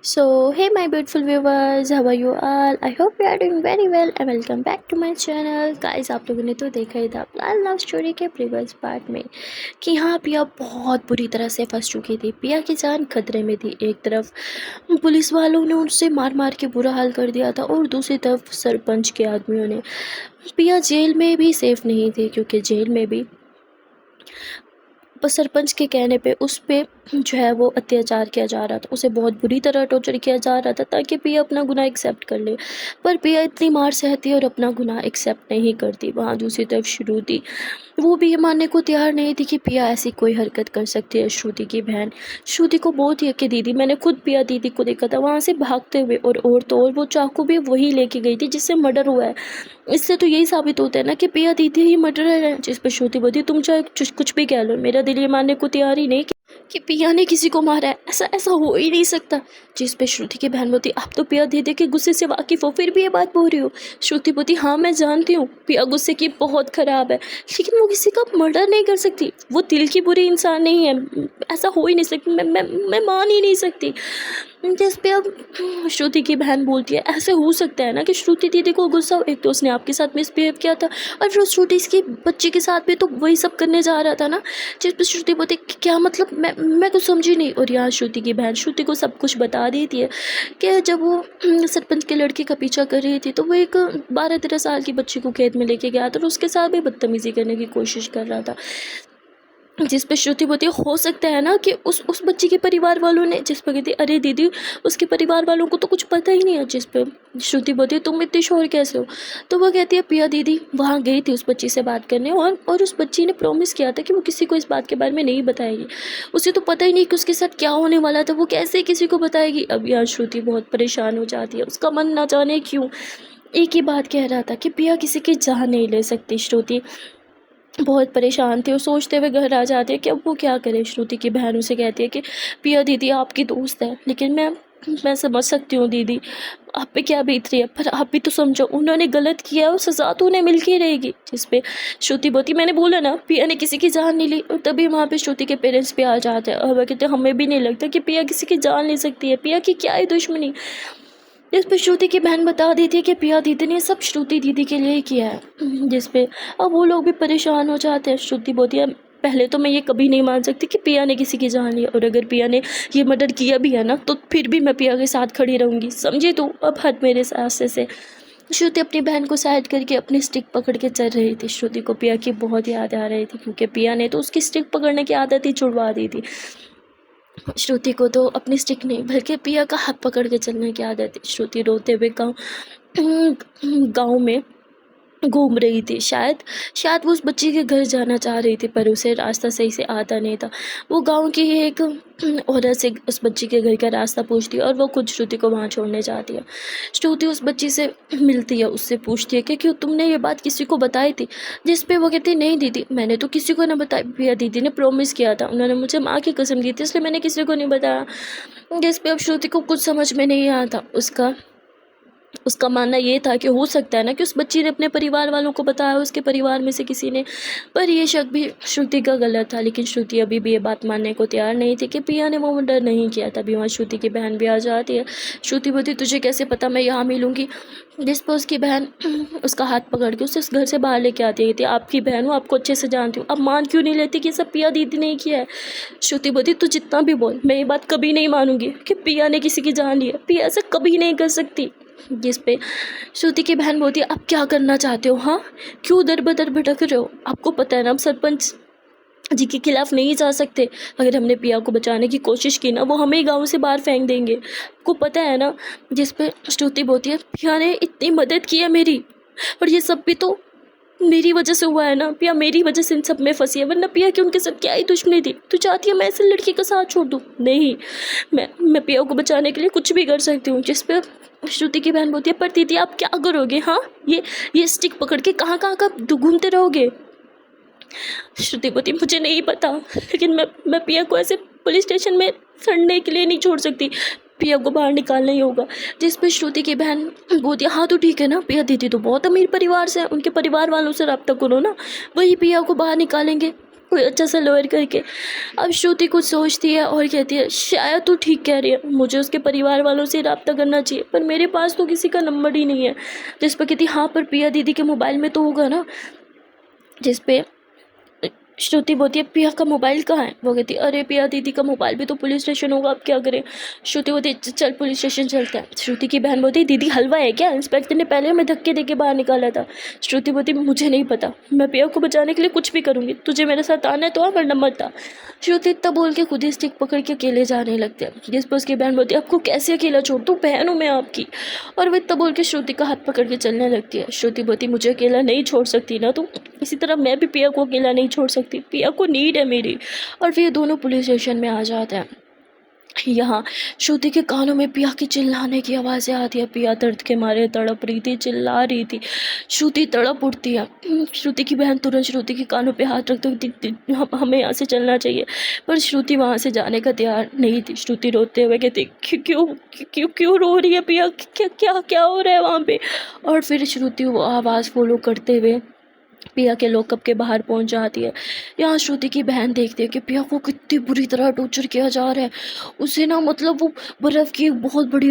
Hey my beautiful viewers, how are you all? I hope you are doing very well and welcome back to my channel. Guys, आप लोगों ने तो देखा ही था plan love story के previous part में कि हाँ पिया बहुत बुरी तरह से फंस चुकी थी। पिया की जान खतरे में थी। एक तरफ पुलिस वालों ने उनसे मार मार के बुरा हाल कर दिया था और दूसरी तरफ सरपंच के आदमियों ने। पिया जेल में भी सेफ नहीं थी क्योंकि जेल में भी सरपंच के कहने पे उस पे जो है वो अत्याचार किया जा रहा था। उसे बहुत बुरी तरह टॉर्चर किया जा रहा था ताकि पिया अपना गुनाह एक्सेप्ट कर ले, पर पिया इतनी मार सहती और अपना गुनाह एक्सेप्ट नहीं करती। वहाँ दूसरी तरफ श्रुति, वो भी ये मानने को तैयार नहीं थी कि पिया ऐसी कोई हरकत कर सकती है। श्रुति की बहन श्रुति को बहुत ही कि दीदी, मैंने खुद पिया दीदी को देखा था वहाँ से भागते हुए, और तो और वो चाकू भी वही लेके गई थी जिससे मर्डर हुआ है। इससे तो यही साबित होता है ना कि पिया दीदी ही मर्डरर है। जिस पर श्रुति बोलती तुम चाहे कुछ भी कह लो, मेरा दिल ये मानने को तैयार ही नहीं कि पिया ने किसी को मारा है। ऐसा ऐसा हो ही नहीं सकता। जिस पे श्रुति की बहन बोलती आप तो पिया दीदी के गुस्से से वाकिफ हो, फिर भी ये बात बोल रही हो। श्रुति बोलती हाँ मैं जानती हूँ पिया गुस्से की बहुत ख़राब है, लेकिन वो किसी का मर्डर नहीं कर सकती। वो दिल की बुरी इंसान नहीं है। ऐसा हो ही नहीं सकती। मैं मान ही नहीं सकती। जिस पे अब श्रुति की बहन बोलती है ऐसे हो सकता है ना कि श्रुति दीदी को गुस्सा हो, एक तो उसने आपके साथ मिसबिहेव किया था और फिर श्रुति इसकी बच्ची के साथ भी तो वही सब करने जा रहा था ना। जिस पर श्रुति बोलती क्या मतलब, मैं कुछ समझी नहीं। और यहाँ श्रुति की बहन श्रुति को सब कुछ बता देती है कि जब वो सरपंच के लड़के का पीछा कर रही थी तो वो एक 12-13 साल की बच्ची को खेत में लेके गया था और उसके साथ भी बदतमीज़ी करने की कोशिश कर रहा था। जिस पे श्रुति बोलती हो सकता है ना कि उस बच्ची के परिवार वालों ने। जिस पर कहती अरे दीदी उसके परिवार वालों को तो कुछ पता ही नहीं है। जिस पे श्रुति बोलती है तुम इतनी श्योर कैसे हो। तो वो कहती है पिया दीदी वहाँ गई थी उस बच्ची से बात करने, और उस बच्ची ने प्रॉमिस किया था कि वो किसी को इस बात के बारे में नहीं बताएगी। उसे तो पता ही नहीं कि उसके साथ क्या होने वाला था, वो कैसे किसी को बताएगी। अब यहाँ श्रुति बहुत परेशान हो जाती है। उसका मन ना जाने क्यों एक ही बात कह रहा था कि पिया किसी की जान नहीं ले सकती। श्रुति बहुत परेशान थी और सोचते हुए घर आ जाती है कि अब वो क्या करे। श्रुति की बहन उसे कहती है कि पिया दीदी आपकी दोस्त है, लेकिन मैं समझ सकती हूँ दीदी आप पे क्या बीत रही है, पर आप भी तो समझो उन्होंने गलत किया और सज़ा तो उन्हें मिल के ही रहेगी। जिस पे श्रुति बोती मैंने बोला ना पिया ने किसी की जान नहीं ली। और तभी वहाँ पे श्रुति के पेरेंट्स भी आ जाते हैं और वह कहते हैं हमें भी नहीं लगता कि पिया किसी की जान ले सकती है, पिया की क्या है दुश्मनी। जिस पे श्रुति की बहन बता दी थी कि पिया दीदी ने सब श्रुति दीदी के लिए ही किया है। जिस पे अब वो लोग भी परेशान हो जाते हैं। श्रुति बोलती है पहले तो मैं ये कभी नहीं मान सकती कि पिया ने किसी की जान ली, और अगर पिया ने ये मर्डर किया भी है ना तो फिर भी मैं पिया के साथ खड़ी रहूँगी, समझी तू। अब हट मेरे रास्ते से। श्रुति अपनी बहन को साइड करके अपनी स्टिक पकड़ के चल रही थी। श्रुति को पिया की बहुत याद आ रही थी क्योंकि पिया ने तो उसकी स्टिक पकड़ने की आदत ही छुड़वा दी थी। श्रुति को तो अपनी स्टिक नहीं बल्कि पिया का हाथ पकड़ के चलने की आदत थी। श्रुति रोते हुए गाँव में घूम रही थी। शायद वो उस बच्ची के घर जाना चाह रही थी, पर उसे रास्ता सही से आता नहीं था। वो गांव की ही एक औरत से उस बच्ची के घर का रास्ता पूछती है और वो खुद श्रुति को वहाँ छोड़ने जाती है। श्रुति उस बच्ची से मिलती है, उससे पूछती है कि क्यों तुमने ये बात किसी को बताई थी। जिस पे वो कहती नहीं दीदी मैंने तो किसी को ना बताई, पिया दीदी ने प्रॉमिस किया था, उन्होंने मुझे माँ की कसम दी थी, इसलिए मैंने किसी को नहीं बताया। जिस पे अब श्रुति को कुछ समझ में नहीं आया था। उसका मानना ये था कि हो सकता है ना कि उस बच्ची ने अपने परिवार वालों को बताया, उसके परिवार में से किसी ने, पर यह शक भी श्रुति का गलत था। लेकिन श्रुति अभी भी ये बात मानने को तैयार नहीं थी कि पिया ने वो मर्डर नहीं किया। तभी वहाँ श्रुति की बहन भी आ जाती है। श्रुति बोलती तुझे कैसे पता मैं यहाँ मिलूँगी। जिस पर उसकी बहन उसका हाथ पकड़ के उसे उस घर से बाहर लेके आती है। आपकी बहन हो, आपको अच्छे से जानती हूँ, अब मान क्यों नहीं लेती कि सब पिया दीदी ने किया है। श्रुति बोलती तू जितना भी बोल मैं ये बात कभी नहीं मानूंगी कि पिया ने किसी की जान ली है, पिया ऐसा कभी नहीं कर सकती। जिस पे श्रुति की बहन बोलती है आप क्या करना चाहते हो, हाँ क्यों दर बदर भटक रहे हो। आपको पता है ना हम सरपंच जी के खिलाफ नहीं जा सकते। अगर हमने पिया को बचाने की कोशिश की ना वो हमें गांव से बाहर फेंक देंगे, आपको पता है ना। जिस पे श्रुति बोलती है पिया ने इतनी मदद की है मेरी, और ये सब भी तो मेरी वजह से हुआ है ना। पिया मेरी वजह से इन सब में फंसी है, वरना पिया की उनके साथ क्या ही दुश्मनी थी। तू चाहती है मैं ऐसे लड़की का साथ छोड़ दूँ? नहीं, मैं पिया को बचाने के लिए कुछ भी कर सकती हूँ। जिस पे श्रुति की बहन बोलती है पर दीदी आप क्या करोगे, हाँ ये स्टिक पकड़ के कहाँ कहाँ का घूमते रहोगे। श्रुति बोलती मुझे नहीं पता, लेकिन मैं पिया को ऐसे पुलिस स्टेशन में सड़ने के लिए नहीं छोड़ सकती, पिया को बाहर निकालना ही होगा। जिस पे श्रुति की बहन बोलती है हाँ तो ठीक है ना, पिया दीदी तो बहुत अमीर परिवार से है, उनके परिवार वालों से रब्ता करो ना, वही पिया को बाहर निकालेंगे। कोई अच्छा सा लॉयर करके। अब श्रुति कुछ सोचती है और कहती है शायद तू ठीक कह रही है, मुझे उसके परिवार वालों से रब्ता करना चाहिए, पर मेरे पास तो किसी का नंबर ही नहीं है। जिस पर कहती हाँ पर पिया दीदी के मोबाइल में तो होगा ना। जिस पे श्रुति बोलती है पिया का मोबाइल कहाँ है। वो कहती है अरे पिया दीदी का मोबाइल भी तो पुलिस स्टेशन होगा, अब क्या करें। श्रुति बोलती है चल पुलिस स्टेशन चलते हैं। श्रुति की बहन बोलती है दीदी हलवा है क्या, इंस्पेक्टर ने पहले हमें धक्के दे के बाहर निकाला था। श्रुति बोलती मुझे नहीं पता, मैं पिया को बचाने के लिए कुछ भी करूँगी, तुझे मेरे साथ आना है तो आ वरना मत आ। श्रुति इतना बोल के खुद ही स्टिक पकड़ के अकेले जाने लगते हैं। जिस पर उसकी बहन बोलती है आपको कैसे अकेला छोड़ दूँ, बहन हूँ मैं आपकी। और वो इतना बोल के श्रुति का हाथ पकड़ के चलने लगती है। श्रुति बोलती मुझे अकेला नहीं छोड़ सकती ना तुम, इसी तरह मैं भी पिया को अकेला नहीं छोड़ सकती, पिया को नीड है मेरी। और फिर ये दोनों पुलिस स्टेशन में आ जाते हैं। यहाँ श्रुति के कानों में पिया की चिल्लाने की आवाज़ें आती है। पिया दर्द के मारे तड़प रही थी, चिल्ला रही थी। श्रुति तड़प उठती है। श्रुति की बहन तुरंत श्रुति के कानों पे हाथ रखते हुए हमें यहाँ से चलना चाहिए, पर श्रुति वहाँ से जाने का तैयार नहीं थी। श्रुति रोते हुए कहती क्यों क्यों क्यों रो रही है पिया, क्या क्या क्या हो रहा है वहाँ पे। और फिर श्रुति वो आवाज़ फॉलो करते हुए पिया के लॉकअप के बाहर पहुंच जाती है। यहाँ श्रुति की बहन देखती है कि पिया को कितनी बुरी तरह टॉर्चर किया जा रहा है। उसे ना मतलब वो बर्फ़ की बहुत बड़ी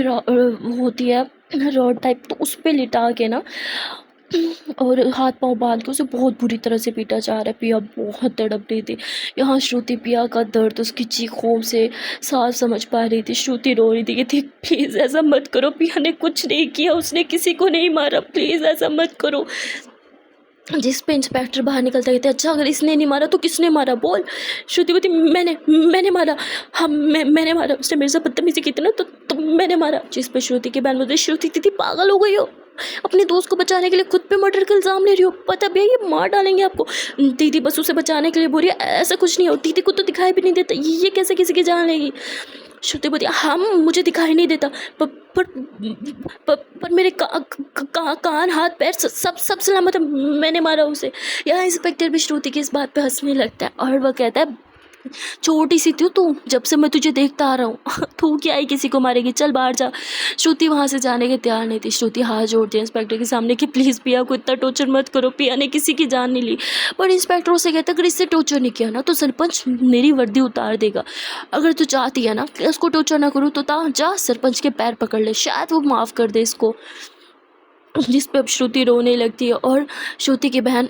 होती है रॉड टाइप, तो उस पर लिटा के ना और हाथ पांव बांध के उसे बहुत बुरी तरह से पीटा जा रहा है। पिया बहुत तड़प रही थी। यहाँ श्रुति पिया का दर्द उसकी चीखों से साफ समझ पा रही थी। श्रुति रो रही थी कि प्लीज़ ऐसा मत करो, पिया ने कुछ नहीं किया, उसने किसी को नहीं मारा, प्लीज़ ऐसा मत करो। जिस पे इंस्पेक्टर बाहर निकलता कहते अच्छा अगर इसने नहीं मारा तो किसने मारा बोल। श्रुति बोलती मैंने मारा, हाँ मैंने मारा, उसने मेरे से बदतमीजी की थी ना तो मैंने मारा। जिस पे श्रुति की बहन बोलती श्रुति दीदी पागल हो गई हो, अपने दोस्त को बचाने के लिए खुद पे मर्डर का इल्ज़ाम ले रही हो, पता भैया ये मार डालेंगे आपको। दीदी बस उसे बचाने के लिए बोल रही है, ऐसा कुछ नहीं हो, दीदी को तो दिखाई भी नहीं देता, ये कैसे किसी की जान लेगी। श्रुति बोलती हाँ मुझे दिखाई नहीं देता, पर मेरे कान हाथ पैर सब सलामत है, मैंने मारा उसे। यहाँ इंस्पेक्टर भी श्रुति की इस बात पे हंसने लगता है और वह कहता है छोटी सी थी तू, जब से मैं तुझे देखता आ रहा हूँ तू क्या ही किसी को मारेगी, चल बाहर जा। श्रुति वहाँ से जाने के तैयार नहीं थी। श्रुति हाथ जोड़ती है इंस्पेक्टर के सामने कि प्लीज़ पिया को इतना टॉर्चर मत करो, पिया ने किसी की जान नहीं ली। पर इंस्पेक्टर उसे कहता अगर इससे टॉर्चर नहीं किया ना तो सरपंच मेरी वर्दी उतार देगा, अगर तू चाहती है ना कि उसको टॉर्चर ना करूँ तो जा सरपंच के पैर पकड़ ले, शायद वो माफ़ कर दे इसको। जिस पे अब श्रुति रोने लगती है और श्रुति की बहन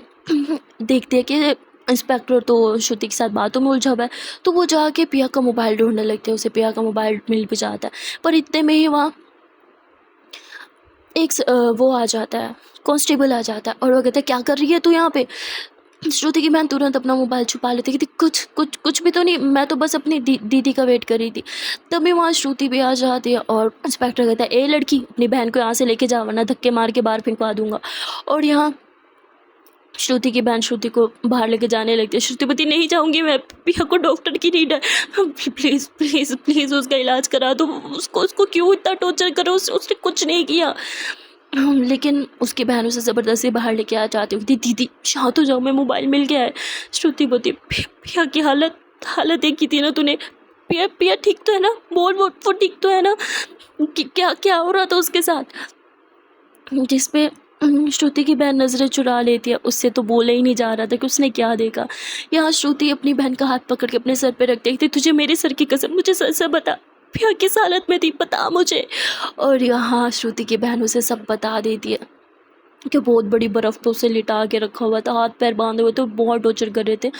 देखती है कि इंस्पेक्टर तो श्रुति के साथ बातों में उलझा हुआ है, तो वो जाके पिया का मोबाइल ढूंढने लगते हैं। उसे पिया का मोबाइल मिल भी जाता है, पर इतने में ही वहाँ एक वो आ जाता है, कांस्टेबल आ जाता है और वो कहता है क्या कर रही है तू यहाँ पे। श्रुति की बहन तुरंत अपना मोबाइल छुपा लेती है कि कुछ भी तो नहीं, मैं तो बस अपनी दीदी का वेट कर रही थी। तभी वहाँ श्रुति भी आ जाती है और इंस्पेक्टर कहता है ए लड़की अपनी बहन को यहाँ से लेके जा वरना धक्के मार के बाहर फेंकवा दूंगा। और यहाँ श्रुति की बहन श्रुति को बाहर लेके जाने लगती है। श्रुति बोलती नहीं जाऊंगी मैं, पिया को डॉक्टर की नीड है, प्लीज़ प्लीज़ प्लीज़ उसका इलाज करा दो, उसको क्यों इतना टॉर्चर करो, उसने कुछ नहीं किया। लेकिन उसकी बहन उसे ज़बरदस्ती बाहर लेके आ जाती होती दीदी शांत हो जाओ, मैं मोबाइल मिल गया है। श्रुति बोलती पिया की हालत देखी थी ना तूने, पिया ठीक तो है ना, बोल वो ठीक तो है ना, क्या हो रहा था उसके साथ। जिस पे श्रुति की बहन नज़रें चुरा लेती है, उससे तो बोला ही नहीं जा रहा था कि उसने क्या देखा। यहाँ श्रुति अपनी बहन का हाथ पकड़ के अपने सर पे रख देती तुझे मेरे सर की कसम, मुझे सच बता पिया किस हालत में थी, बता मुझे। और यहाँ श्रुति की बहन उसे सब बता देती है कि बहुत बड़ी बर्फ़ तो उसे लिटा के रखा हुआ था, हाथ पैर बांधे हुए थे, बहुत टॉर्चर कर रहे थे,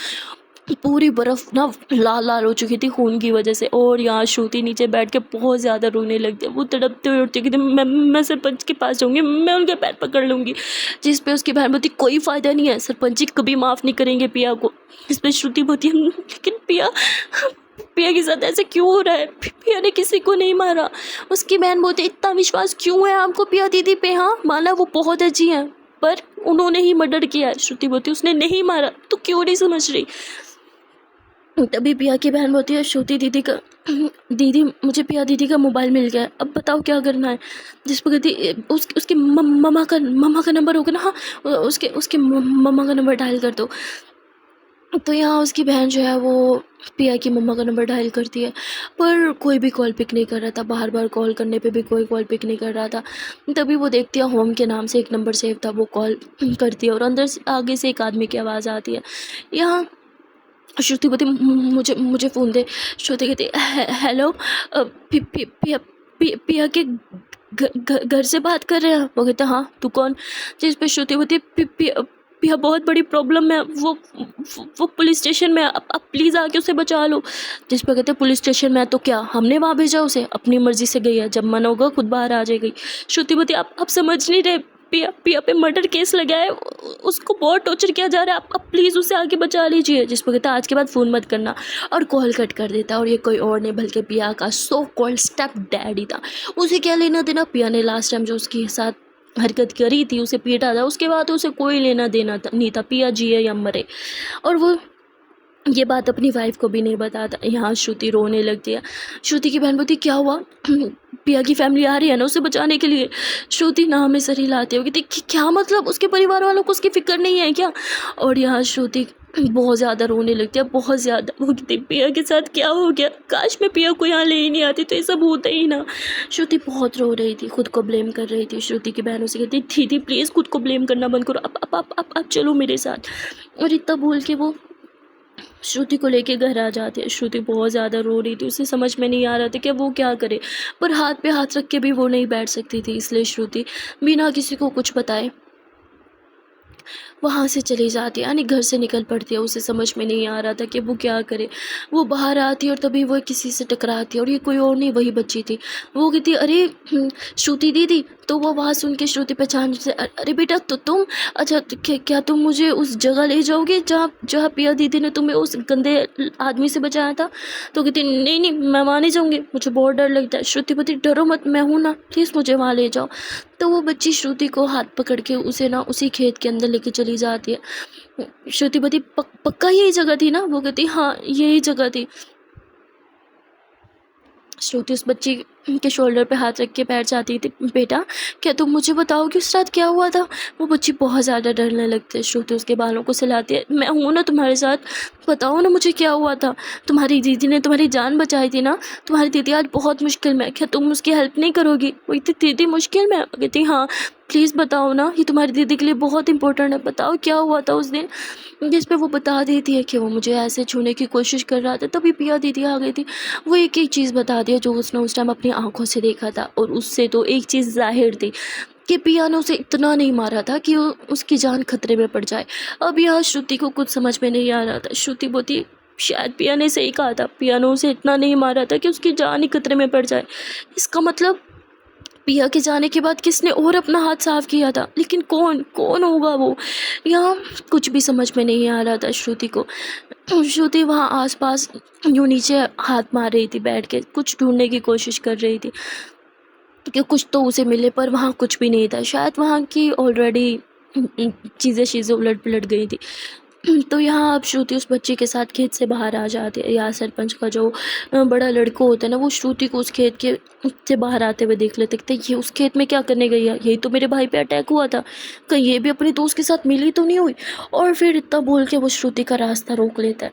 पूरी बर्फ़ ना लाल हो चुकी थी खून की वजह से। और यहाँ श्रुति नीचे बैठ के बहुत ज़्यादा रोने लगती है, वो तड़पते हुए उठती है मैं सरपंच के पास जाऊँगी, मैं उनके पैर पकड़ लूँगी। जिस पे उसकी बहन बोलती कोई फ़ायदा नहीं है, सरपंच जी कभी माफ़ नहीं करेंगे पिया को। इस पर श्रुति बोलती है लेकिन पिया के साथ ऐसे क्यों हो रहा है, पिया ने किसी को नहीं मारा। उसकी बहन बोलती इतना विश्वास क्यों है आपको पिया दीदी पे, हाँ माना वो बहुत अच्छी हैं पर उन्होंने ही मर्डर किया है। श्रुति बोलती उसने नहीं मारा, तो क्यों नहीं समझ रही। तभी पिया की बहन बोलती है श्रुति दीदी मुझे पिया दीदी का मोबाइल मिल गया है, अब बताओ क्या करना है। जिस पर कहती उसके मम्मा का नंबर होगा ना, हाँ उसके मम्मा का नंबर डायल कर दो। तो यहाँ उसकी बहन जो है वो पिया की मम्मा का नंबर डायल करती है, पर कोई भी कॉल पिक नहीं कर रहा था, बार कॉल करने पे भी कोई कॉल पिक नहीं कर रहा था। तभी वो देखती है होम के नाम से एक नंबर सेव था, वो कॉल करती है और अंदर से आगे से एक आदमी की आवाज़ आती है। यहाँ श्रुति बोलती मुझे मुझे फ़ोन दे। श्रुति कहती हेलो, पिया के घर से बात कर रहे हैं? वो कहते हाँ, तू कौन? जिस पे श्रुति बोलती पिया बहुत बड़ी प्रॉब्लम में, वो पुलिस स्टेशन में, आप प्लीज़ आके उसे बचा लो। जिस पे कहते पुलिस स्टेशन में है तो क्या हमने वहाँ भेजा उसे? अपनी मर्जी से गई है, जब मन होगा खुद बाहर आ जाएगी। श्रुति बोलती आप समझ नहीं रहे, पिया पे मर्डर केस लगा है, उसको बहुत टॉर्चर किया जा रहा है, आप प्लीज़ उसे आगे बचा लीजिए। जिस पर कहता है आज के बाद फ़ोन मत करना, और कॉल कट कर देता है। और ये कोई और नहीं बल्कि पिया का सो कॉल्ड स्टेप डैडी था। उसे क्या लेना देना, पिया ने लास्ट टाइम जो उसके साथ हरकत करी थी, उसे पीटा था, उसके बाद उसे कोई लेना देना नहीं था, पिया जिए या मरे। और वो ये बात अपनी वाइफ को भी नहीं बताता। यहाँ श्रुति रोने लगती है। श्रुति की बहन बोलती क्या हुआ? पिया की फैमिली आ रही है ना उसे बचाने के लिए। श्रुति ना में सर हिलाते हो कि क्या मतलब, उसके परिवार वालों को उसकी फिक्र नहीं है क्या? और यहाँ श्रुति बहुत ज़्यादा रोने लगती है, बहुत ज़्यादा। वो कहती पिया के साथ क्या हो गया, काश मैं पिया को यहाँ ले ही नहीं आती तो ये सब होता ही ना। श्रुति बहुत रो रही थी, खुद को ब्लेम कर रही थी। श्रुति की बहनों से कहती दीदी प्लीज़ खुद को ब्लेम करना बंद करो, आप चलो मेरे साथ। और इतना बोल के वो श्रुति को लेके घर आ जाती है। श्रुति बहुत ज़्यादा रो रही थी, उसे समझ में नहीं आ रहा था कि वो क्या करे, पर हाथ पे हाथ रख के भी वो नहीं बैठ सकती थी। इसलिए श्रुति बिना किसी को कुछ बताए वहाँ से चली जाती है, यानी घर से निकल पड़ती है। उसे समझ में नहीं आ रहा था कि वो क्या करे। वो बाहर आती है और तभी वो किसी से टकराती है, और ये कोई और नहीं वही बच्ची थी। वो कहती अरे श्रुति दीदी, तो वो वहाँ सुन के श्रुति पहचान से अरे बेटा तो तुम, अच्छा तो क्या तुम मुझे उस जगह ले जाओगे जहाँ पिया दीदी ने तुम्हें उस गंदे आदमी से बचाया था? तो कहती नहीं मैं वहाँ नहीं जाऊँगी, मुझे बहुत डर लगता है। श्रुति बोलती डरो मत, मैं हूँ ना, प्लीज़ मुझे वहाँ ले जाओ। तो वो बच्ची श्रुति को हाथ पकड़ के उसे ना उसी खेत के अंदर लेके चली जाती है। श्रुति बोलती पक्का यही जगह थी ना? वो कहती हाँ यही जगह थी। श्रुति उस बच्ची के शोल्डर पे हाथ रख के बैठ जाती थी। बेटा क्या तुम मुझे बताओ कि उस रात क्या हुआ था? वो बच्ची बहुत ज़्यादा डरने लगती है। श्रुति उसके बालों को सहलाती है, मैं हूँ ना तुम्हारे साथ, बताओ ना मुझे क्या हुआ था। तुम्हारी दीदी ने तुम्हारी जान बचाई थी ना, तुम्हारी दीदी आज बहुत मुश्किल में, क्या तुम उसकी हेल्प नहीं करोगी? वो कहती दीदी मुश्किल में? कहती हाँ प्लीज़ बताओ ना, ये तुम्हारी दीदी के लिए बहुत इंपॉर्टेंट है, बताओ क्या हुआ था उस दिन। जिस पे वो बता देती है कि वो मुझे ऐसे छूने की कोशिश कर रहा था, तभी पिया दीदी आ गई थी। वो एक एक चीज़ बता दिया जो उसने उस टाइम अपनी आंखों से देखा था, और उससे तो एक चीज़ जाहिर थी कि पिया ने उसे इतना नहीं मारा था कि उसकी जान खतरे में पड़ जाए। अब यहाँ श्रुति को कुछ समझ में नहीं आ रहा था। श्रुति बोलती शायद पिया ने सही कहा था, पिया ने उसे इतना नहीं मारा था कि उसकी जान ही खतरे में पड़ जाए। इसका मतलब पिया के जाने के बाद किसने और अपना हाथ साफ किया था, लेकिन कौन होगा वो? यहाँ कुछ भी समझ में नहीं आ रहा था श्रुति को। श्रुति वहाँ आसपास यूँ नीचे हाथ मार रही थी, बैठ के कुछ ढूंढने की कोशिश कर रही थी कि कुछ तो उसे मिले, पर वहाँ कुछ भी नहीं था। शायद वहाँ की ऑलरेडी चीज़ें उलट पुलट गई थी। तो यहाँ अब श्रुति उस बच्ची के साथ खेत से बाहर आ जाती है। यहाँ सरपंच का जो बड़ा लड़का होता है ना, वो श्रुति को उस खेत के से बाहर आते हुए देख लेते थे। ये उस खेत में क्या करने गई है? यही तो मेरे भाई पे अटैक हुआ था, कहीं ये भी अपने दोस्त के साथ मिली तो नहीं हुई? और फिर इतना बोल के वो श्रुति का रास्ता रोक लेता है।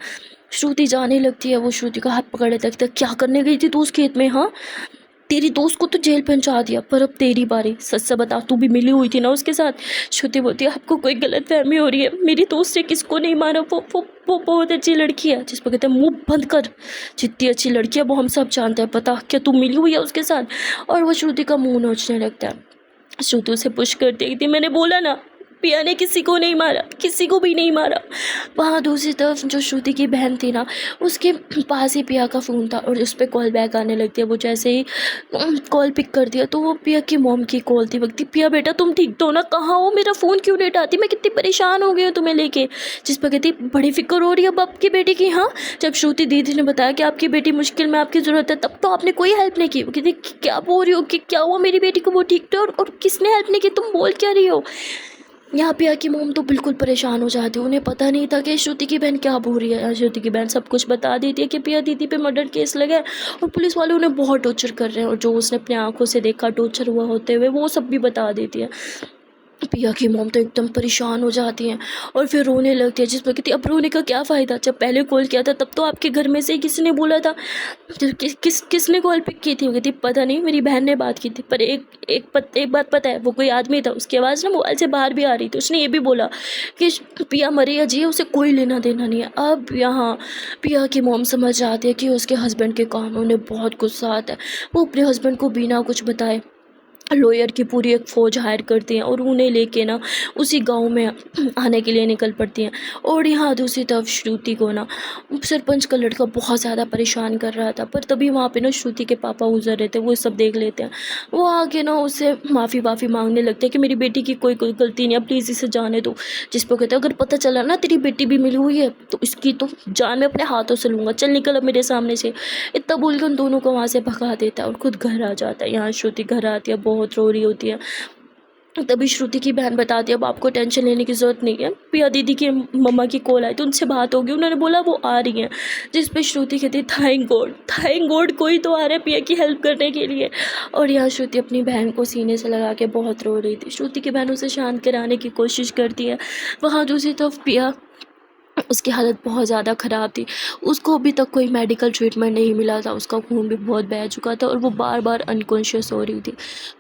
श्रुति जाने लगती है, वो श्रुति का हाथ पकड़ लेता है, क्या करने गई थी तू उस खेत में? हाँ तेरी दोस्त को तो जेल पहुंचा दिया, पर अब तेरी बारी, सच से बता तू भी मिली हुई थी ना उसके साथ? श्रुति बोलती है आपको कोई गलतफहमी हो रही है, मेरी दोस्त ने किसको नहीं मारा, वो बहुत अच्छी लड़की है। जिस पर कहते हैं मुँह बंद कर, जितनी अच्छी लड़की है वो हम सब जानते हैं, पता क्या तू मिली हुई है उसके साथ? और वो श्रुति का मुँह नोचने लगता है। श्रुति उसे पुश करती थी, मैंने बोला ना पिया ने किसी को नहीं मारा, किसी को भी नहीं मारा। वहाँ दूसरी तरफ जो श्रुति की बहन थी ना, उसके पास ही पिया का फ़ोन था, और उस पर कॉल बैक आने लगती है। वो जैसे ही कॉल पिक कर दिया तो वो पिया की मॉम की कॉल थी। वक्ती पिया बेटा तुम ठीक तो ना, कहाँ हो, मेरा फ़ोन क्यों नहीं उठाती, मैं कितनी परेशान हो गई हूँ तुम्हें लेके। जिस पर कहती बड़ी फिक्र हो रही है अब आपकी बेटी की? हाँ जब श्रुति दीदी ने बताया कि आपकी बेटी मुश्किल में, आपकी ज़रूरत है, तब तो आपने कोई हेल्प नहीं की। वो कहती क्या बोल रही हो कि क्या हुआ मेरी बेटी को, वो ठीक तो, और किसने हेल्प नहीं की, तुम बोल क्या रही हो? यहाँ पिया की मोम तो बिल्कुल परेशान हो जाती है। उन्हें पता नहीं था कि श्रुति की बहन क्या बोल रही है। श्रुति की बहन सब कुछ बता देती है कि पिया दीदी पे मर्डर केस लगा है और पुलिस वाले उन्हें बहुत टॉर्चर कर रहे हैं, और जो उसने अपनी आंखों से देखा टॉर्चर हुआ होते हुए वो सब भी बता देती है। पिया की मॉम तो एकदम परेशान हो जाती हैं और फिर रोने लगती है, जिस पर कहती है अब रोने का क्या फ़ायदा, जब पहले कॉल किया था तब तो आपके घर में से ही किसी ने बोला था। तो किसने कॉल पिक की थी? वो कहती पता नहीं, मेरी बहन ने बात की थी, पर एक बात पता है, वो कोई आदमी था, उसकी आवाज़ ना मोबाइल से बाहर भी आ रही थी, उसने ये भी बोला कि पिया मरी या जिए उसे कोई लेना देना नहीं है। अब यहाँ पिया की मॉम समझ जाती है कि उसके हस्बैंड के कानों में बहुत गुस्सा आता है। वो अपने हस्बैंड को बिना कुछ बताए लॉयर की पूरी एक फ़ौज हायर करती हैं और उन्हें लेके ना उसी गांव में आने के लिए निकल पड़ती हैं। और यहाँ दूसरी तरफ श्रुति को ना सरपंच का लड़का बहुत ज़्यादा परेशान कर रहा था, पर तभी वहाँ पे ना श्रुति के पापा गुजर रहे थे, वो सब देख लेते हैं। वो आके ना उससे माफ़ी मांगने लगते हैं कि मेरी बेटी की कोई कोई गलती नहीं है, प्लीज़ इसे जाने दो। जिस पर कहते हैं अगर पता चला ना तेरी बेटी भी मिली हुई है तो इसकी तो जान मैं अपने हाथों से लूँगा, चल निकल अब मेरे सामने से। इतना बोलकर उन दोनों को वहाँ से भगा देता है और खुद घर आ जाता है। यहाँ श्रुति घर आती है, बहुत रो रही होती है। तभी श्रुति की बहन बताती है अब आपको टेंशन लेने की ज़रूरत नहीं है, पिया दीदी की मम्मा की कॉल आई तो उनसे बात होगी, उन्होंने बोला वो आ रही हैं। जिस पे श्रुति कहती है थैंक गॉड कोई तो आ रहा है पिया की हेल्प करने के लिए। और यहाँ श्रुति अपनी बहन को सीने से लगा के बहुत रो रही थी। श्रुति की बहन उसे शांत कराने की कोशिश करती है। वहाँ दूसरी तरफ पिया, उसकी हालत बहुत ज़्यादा ख़राब थी, उसको अभी तक कोई मेडिकल ट्रीटमेंट नहीं मिला था, उसका खून भी बहुत बह चुका था और वो बार बार अनकॉन्शियस हो रही थी।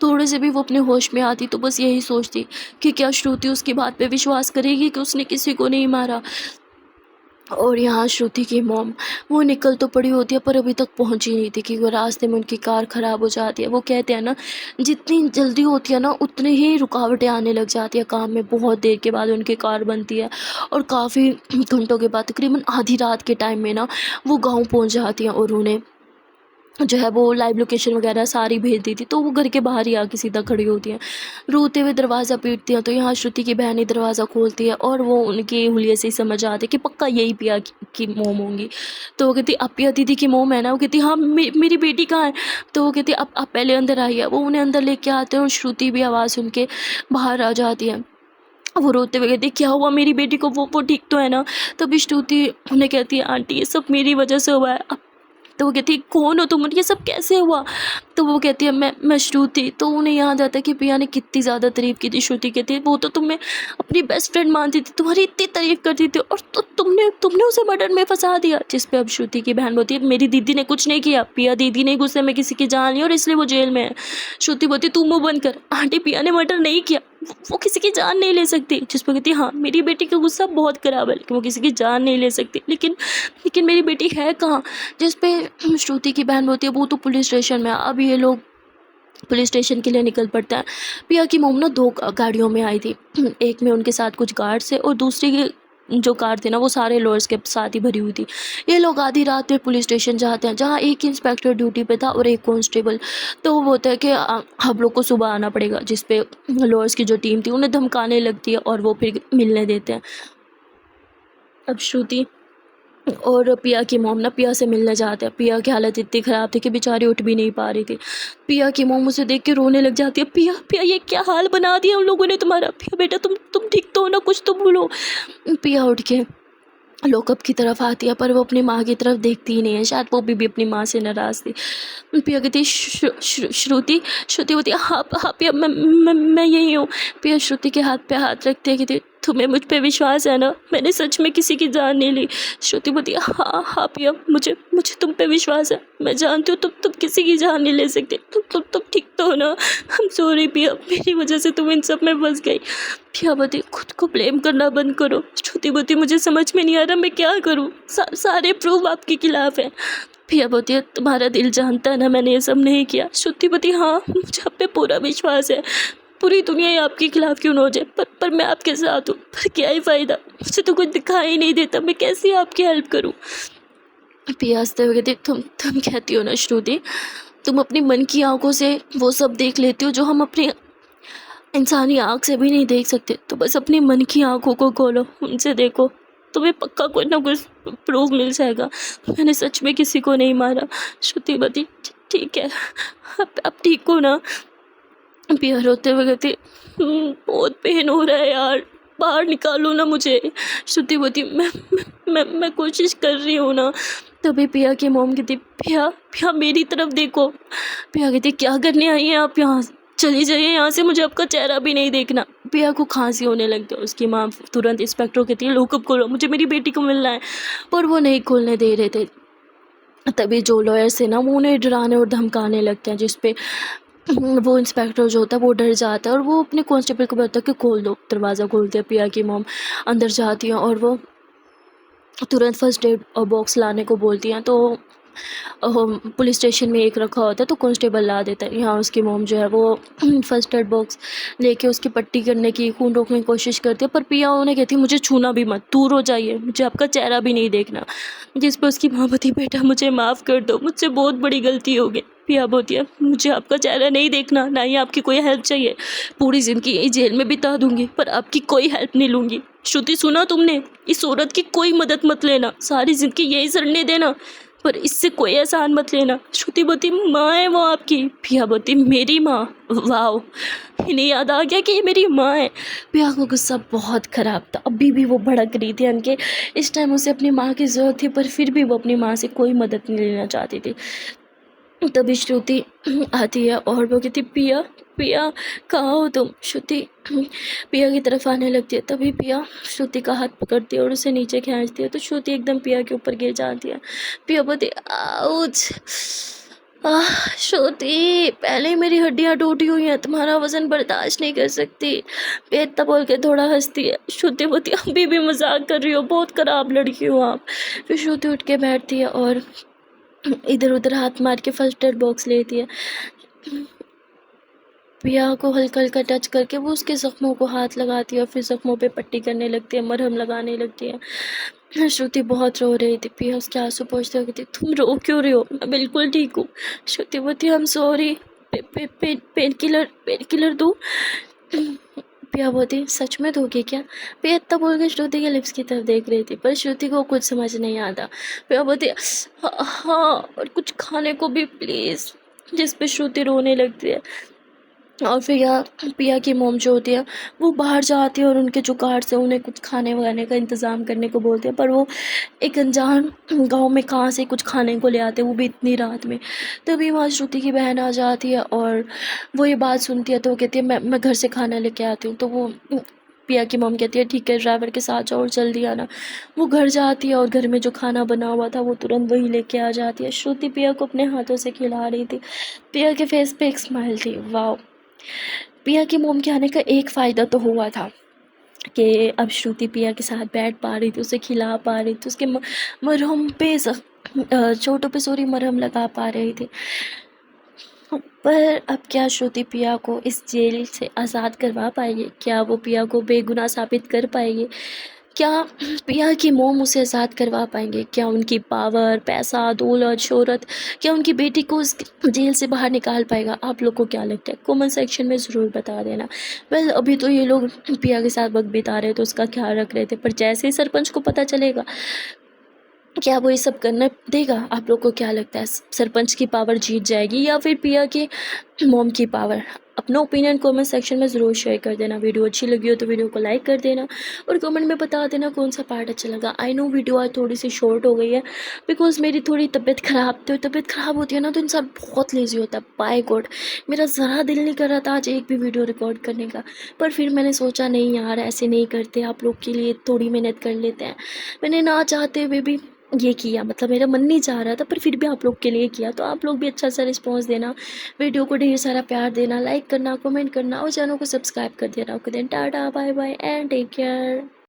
थोड़े से भी वो अपने होश में आती तो बस यही सोचती कि क्या श्रुति उसकी बात पे विश्वास करेगी कि उसने किसी को नहीं मारा। और यहाँ श्रुति की मॉम, वो निकल तो पड़ी होती है पर अभी तक पहुँची नहीं थी कि वो रास्ते में उनकी कार ख़राब हो जाती है। वो कहते हैं ना जितनी जल्दी होती है ना उतनी ही रुकावटें आने लग जाती है काम में। बहुत देर के बाद उनकी कार बनती है और काफ़ी घंटों के बाद तकरीबन आधी रात के टाइम में ना वो गाँव पहुँच जाती हैं और उन्हें जो है वो लाइव लोकेशन वगैरह सारी भेज दी थी। तो वो घर के बाहर ही आके सीधा खड़ी होती हैं, रोते हुए दरवाज़ा पीटती हैं। तो यहाँ श्रुति की बहन ही दरवाज़ा खोलती है और वो उनके हुलिये से ही समझ आते कि पक्का यही पिया की मोम होंगी। तो वो कहती अब पिया दीदी की मोम है ना? वो कहती हाँ मेरी बेटी कहाँ है? तो वो कहती अब आप पहले अंदर आइए। वो उन्हें अंदर लेके आते हैं और श्रुति भी आवाज़ सुन के बाहर आ जाती है। वो रोते हुए कहती क्या हुआ मेरी बेटी को, वो ठीक तो है ना? तभी श्रुति उन्हें कहती है आंटी ये सब मेरी वजह से हुआ है। तो वो कहती है कौन हो तुम, ये सब कैसे हुआ? तो वो कहती है मैं श्रुति। तो उन्हें याद आता है कि पिया ने कितनी ज़्यादा तारीफ़ की थी। श्रुति कहती है वो तो तुम्हें अपनी बेस्ट फ्रेंड मानती थी, तुम्हारी इतनी तारीफ़ करती थी और तो तुमने उसे मर्डर में फंसा दिया। जिस पे अब श्रुति की बहन बोलती है मेरी दीदी ने कुछ नहीं किया, पिया दीदी ने गुस्से में किसी की जान ली और इसलिए वो जेल में है। श्रुति बोलती तू मुँह बंद कर, आंटी पिया ने मर्डर नहीं किया, वो किसी की जान नहीं ले सकती। जिस पर कहती है हाँ मेरी बेटी का गुस्सा बहुत ख़राब है लेकिन वो किसी की जान नहीं ले सकती, लेकिन मेरी बेटी है कहाँ? जिस पे श्रुति की बहन बोलती है वो तो पुलिस स्टेशन में है। अब ये लोग पुलिस स्टेशन के लिए निकल पड़ता है। पिया की मोम ना 2 गाड़ियों में आई थी, एक में उनके साथ कुछ गार्ड्स है और दूसरी की जो कार थी ना वो सारे लॉयर्स के साथ ही भरी हुई थी। ये लोग आधी रात में पुलिस स्टेशन जाते हैं जहाँ एक इंस्पेक्टर ड्यूटी पे था और एक कांस्टेबल। तो वो बोलता है कि हम लोग को सुबह आना पड़ेगा। जिस पे लॉयर्स की जो टीम थी उन्हें धमकाने लगती है और वो फिर मिलने देते हैं। अब श्रुति और पिया की मॉम ना पिया से मिलने जाते हैं। पिया की हालत इतनी ख़राब थी कि बेचारी उठ भी नहीं पा रही थी। पिया की मॉम उसे देख के रोने लग जाती है, पिया ये क्या हाल बना दिया उन लोगों ने तुम्हारा? पिया बेटा तुम ठीक तो हो ना, कुछ तो बोलो। पिया उठ के लॉकअप की तरफ आती है पर वो अपनी माँ की तरफ देखती ही नहीं है, शायद वो भी अपनी माँ से नाराज़ थी। पिया कहती श्रुति होती है हाँ पिया मैं यही हूँ। पिया श्रुति के हाथ पे हाथ रखती है, कहती तुम्हें मुझ पे विश्वास है ना, मैंने सच में किसी की जान नहीं ली। श्रुति बोलती है हाँ पिया मुझे तुम पे विश्वास है, मैं जानती हूँ तुम किसी की जान नहीं ले सकते, तुम ठीक तो हो ना? हम सॉरी पिया, मेरी वजह से तुम इन सब में फंस गई। पिया बोलती खुद को ब्लेम करना बंद करो। श्रुति बोलती मुझे समझ में नहीं आ रहा मैं क्या करूँ, सारे प्रूफ आपके खिलाफ हैं। पिया बोलती है तुम्हारा दिल जानता है ना मैंने ये सब नहीं किया। श्रुति बोलती हाँ मुझे आप पे पूरा विश्वास है, पूरी दुनिया ही आपके खिलाफ क्यों ना हो जाए पर मैं आपके साथ हूँ, पर क्या ही फ़ायदा, मुझे तो कुछ दिखाई नहीं देता, मैं कैसे आपकी हेल्प करूँ? पिया हंसते हुए कहती तुम कहती हो ना श्रुति, तुम अपनी मन की आंखों से वो सब देख लेती हो जो हम अपनी इंसानी आँख से भी नहीं देख सकते। तो बस अपनी मन की आंखों को खोलो, उनसे देखो, तुम्हें पक्का कुछ ना कुछ प्रूफ मिल जाएगा। मैंने सच में किसी को नहीं मारा। श्रुति बोली ठीक है, अब ठीक हो ना? पिया रोते हुए कहती बहुत पेन हो रहा है यार, बाहर निकालो ना मुझे। श्रुति बोलती मैं कोशिश कर रही हूँ ना। तभी पिया की मॉम कहती पिया मेरी तरफ देखो। पिया कहती क्या करने आई हैं आप यहाँ, चली जाइए यहाँ से, मुझे आपका चेहरा भी नहीं देखना। पिया को खांसी होने लगती है। उसकी माँ तुरंत इंस्पेक्टर को कहती है लॉकअप खोलो, मुझे मेरी बेटी को मिलना है, पर वो नहीं खोलने दे रहे थे। तभी जो लॉयर्स थे ना वो उन्हें डराने और धमकाने लगते हैं, जिस पे वो इंस्पेक्टर जो होता है वो डर जाता है और वो अपने कांस्टेबल को बोलता है कि खोल दो। दरवाज़ा खोलते हैं, पिया की मॉम अंदर जाती है और वो तुरंत फर्स्ट एड बॉक्स लाने को बोलती हैं। तो पुलिस स्टेशन में एक रखा होता है तो कांस्टेबल ला देता है। यहाँ उसकी मॉम जो है वो फर्स्ट एड बॉक्स लेके उसकी पट्टी करने की, खून रोकने की कोशिश करती है, पर पिया उन्हें कहती है मुझे छूना भी मत, दूर हो जाइए, मुझे आपका चेहरा भी नहीं देखना। जिस पर उसकी माँ बोलती बेटा मुझे माफ़ कर दो, मुझसे बहुत बड़ी गलती हो गई। पिया बोलती है मुझे आपका चेहरा नहीं देखना, ना ही आपकी कोई हेल्प चाहिए, पूरी ज़िंदगी यही जेल में बिता दूंगी पर आपकी कोई हेल्प नहीं लूँगी। श्रुति सुना तुमने, इस औरत की कोई मदद मत लेना, सारी ज़िंदगी यही सड़ने देना, पर इससे कोई एहसान मत लेना। श्रुति बोलती माँ है वो आपकी। पिया बोलती मेरी माँ, वाओ, इन्हें याद आ गया कि ये मेरी माँ है। पिया को गुस्सा बहुत ख़राब था, अभी भी वो भड़क रही थी उनके। इस टाइम उसे अपनी माँ की ज़रूरत थी, पर फिर भी वो अपनी माँ से कोई मदद नहीं लेना चाहती थी। तभी श्रुति आती है और वो कहती पिया, पिया कहाँ हो तुम। श्रुति पिया की तरफ आने लगती है, तभी पिया श्रुति का हाथ पकड़ती है और उसे नीचे खींचती है, तो श्रुति एकदम पिया के ऊपर गिर जाती है। पिया बोलती आउच, श्रुति पहले ही मेरी हड्डियाँ टूटी हुई हैं, तुम्हारा वजन बर्दाश्त नहीं कर सकती। पिया इतना बोल के थोड़ा हंसती है। श्रुति बोलती अभी भी मजाक कर रही हो, बहुत ख़राब लड़की हो आप। फिर श्रुति उठ के बैठती है और इधर उधर हाथ मार के फर्स्ट एड बॉक्स लेती है। पिया को हल्का हल्का टच करके वो उसके ज़ख्मों को हाथ लगाती है और फिर ज़ख्मों पे पट्टी करने लगती है, मरहम लगाने लगती है। श्रुति बहुत रो रही थी। पिया उसके आंसू पोंछते हुए कहती तुम रो क्यों रही हो, मैं बिल्कुल ठीक हूँ। श्रुति बोलती I am sorry, pain killer दूँ। पिया बोलती सच में दोगे क्या। पिया इतना बोल के श्रुति के लिप्स की तरफ देख रही थी, पर श्रुति को कुछ समझ नहीं आता। पिया बोलती हाँ, और कुछ खाने को भी प्लीज़, जिस पे श्रुति रोने लगती है। और फिर यहाँ पिया की मोम जो होती है वो बाहर जाती है और उनके जो गार्ड्स हैं उन्हें कुछ खाने वगाने का इंतज़ाम करने को बोलते हैं, पर वो एक अनजान गांव में कहाँ से कुछ खाने को ले आते हैं, वो भी इतनी रात में। तभी वहाँ श्रुति की बहन आ जाती है और वो ये बात सुनती है तो वो कहती है मैं घर से खाना लेके आती हूँ। तो वो पिया की मॉम कहती है ठीक है, ड्राइवर के साथ जाओ और जल्दी आना। वो घर जाती है और घर में जो खाना बना हुआ था वो तुरंत वही लेके आ जाती है। श्रुति पिया को अपने हाथों से खिला रही थी। पिया के फेस पे एक स्माइल थी। वाह, पिया की मोम के आने का एक फ़ायदा तो हुआ था कि अब श्रुति पिया के साथ बैठ पा रही थी, उसे खिला पा रही थी, उसके मरहम पे चोटों पे सॉरी मरहम लगा पा रही थी। पर अब क्या श्रुति पिया को इस जेल से आज़ाद करवा पाएगी, क्या वो पिया को बेगुनाह साबित कर पाएगी, क्या पिया की मोम उसे आज़ाद करवा पाएंगे, क्या उनकी पावर, पैसा, दौलत, शोहरत, क्या उनकी बेटी को उस जेल से बाहर निकाल पाएगा। आप लोग को क्या लगता है, कमेंट सेक्शन में ज़रूर बता देना। वेल अभी तो ये लोग पिया के साथ वक्त बिता रहे तो उसका ख्याल रख रहे थे, पर जैसे ही सरपंच को पता चलेगा क्या वो ये सब करने देगा। आप लोग को क्या लगता है, सरपंच की पावर जीत जाएगी या फिर पिया की मोम की पावर। अपना ओपिनियन कमेंट सेक्शन में ज़रूर शेयर कर देना। वीडियो अच्छी लगी हो तो वीडियो को लाइक कर देना और कमेंट में बता देना कौन सा पार्ट अच्छा लगा। आई नो वीडियो आज थोड़ी सी शॉर्ट हो गई है बिकॉज मेरी थोड़ी तबीयत ख़राब थी, और तबीयत ख़राब होती है ना तो इंसान बहुत लेजी होता है। बाय गॉड, मेरा ज़रा दिल नहीं कर रहा था आज एक भी वीडियो रिकॉर्ड करने का, पर फिर मैंने सोचा नहीं यार ऐसे नहीं करते, आप लोग के लिए थोड़ी मेहनत कर लेते हैं। मैंने ना चाहते हुए भी ये किया, मतलब मेरा मन नहीं चाह रहा था पर फिर भी आप लोग के लिए किया। तो आप लोग भी अच्छा सा रिस्पॉन्स देना, वीडियो को ढेर सारा प्यार देना, लाइक करना, कमेंट करना और चैनल को सब्सक्राइब कर देना। Okay then, ta-ta, bye bye and take care.